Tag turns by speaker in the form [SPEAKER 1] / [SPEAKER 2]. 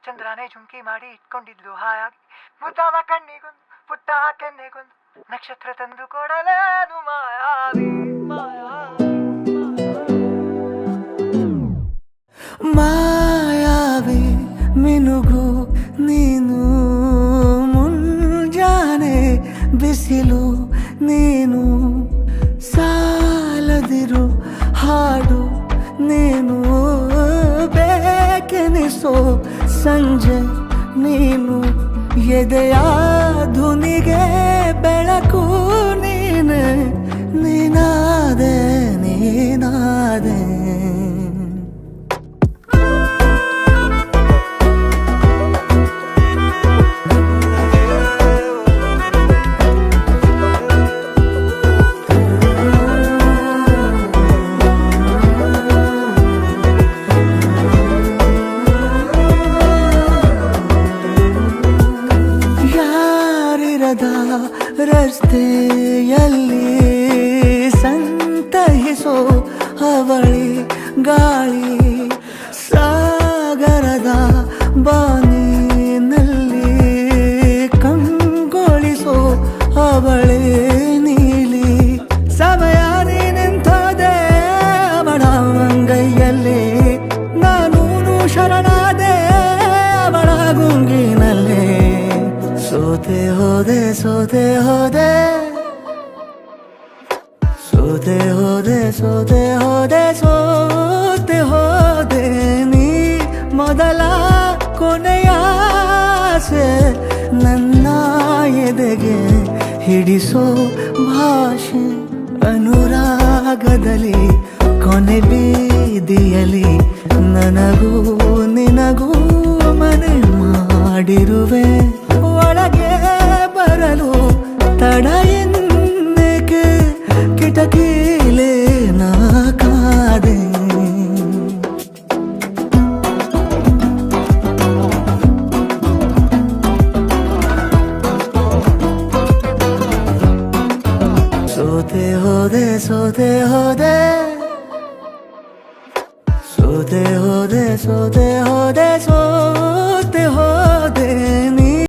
[SPEAKER 1] ಚಂದ್ರನೇ ಜುಂಕಿ ಮಾಡಿ ಇಟ್ಕೊಂಡಿದ್ಲು ಹಾಯಾಗಿ ಮುದ್ದಾದ ಕಣ್ಣಿಗೊಂದು ಪುಟ್ಟ ಕೆನ್ನೆಗೊಂದು ನಕ್ಷತ್ರ ತಂದು ಕೊಡಲೇನು ಮಾಯಾವಿ ಮಾಯಾವಿ ಮಿನುಗು ನೀನು ಮುಂಜಾನೆ ಬಿಸಿಲು ನೀನು ಸಾಲದಿರು ಹಾಡು ನೀನು ಬೇಕೆನಿಸೋ ಸಂಜೆ ನೀನು ಎದೆಯ ಧುನಿಗೆ ಬೆಳಕು ನೀನೆ ನೀನಾದೆ ನೀನಾದೆ ರಸ್ತೆಯಲ್ಲಿ ಸಂತಹಿಸೋ ಅವಳಿ ಗಾಳಿ ಸಾಗರದ ಬಾನಿನಲ್ಲಿ ಕಂಗೊಳಿಸೋ ಅವಳೆ ನೀಲಿ ಸಮಯ ನಿಂತೋದೆ ಅವಳ ಅಂಗೈಯಲ್ಲಿ ನಾನು ಶರಣಾದೆ ಅವಳ ಗುಂಗಿನಲ್ಲಿ ಸೋತೆ ಹೋದೆ ಸೋತೆ ಹೋದೆ ಸೋತೆ ಹೋದೆ ಸೋತೆ ಹೋದೆ ಸೋತೆ ಹೋದೆ ನೀ ಮೊದಲ ಕೊನೆಯ ಆಸೆ ನನ್ನ ಎದೆಗೆ ಹಿಡಿಸೋ ಭಾಷೆ ಅನುರಾಗದಲ್ಲಿ ಕೊನೆ ಬೀದಿಯಲ್ಲಿ ನನಗೂ ನಿನಗೂ ಮನೆ ಮಾಡಿರುವೆ ಒಳಗೆ ಬರಲು ತಡ ಎನ್ನಕ್ಕೆ ಕಿಟಕಿಲೇ ನಾ ಕಾದೆ ಸೋತೆ ಹೋದೆ ಸೋತೆ ಹೋದೆ ಸೋತೆ ಹೋದೆ ಸೋತೆ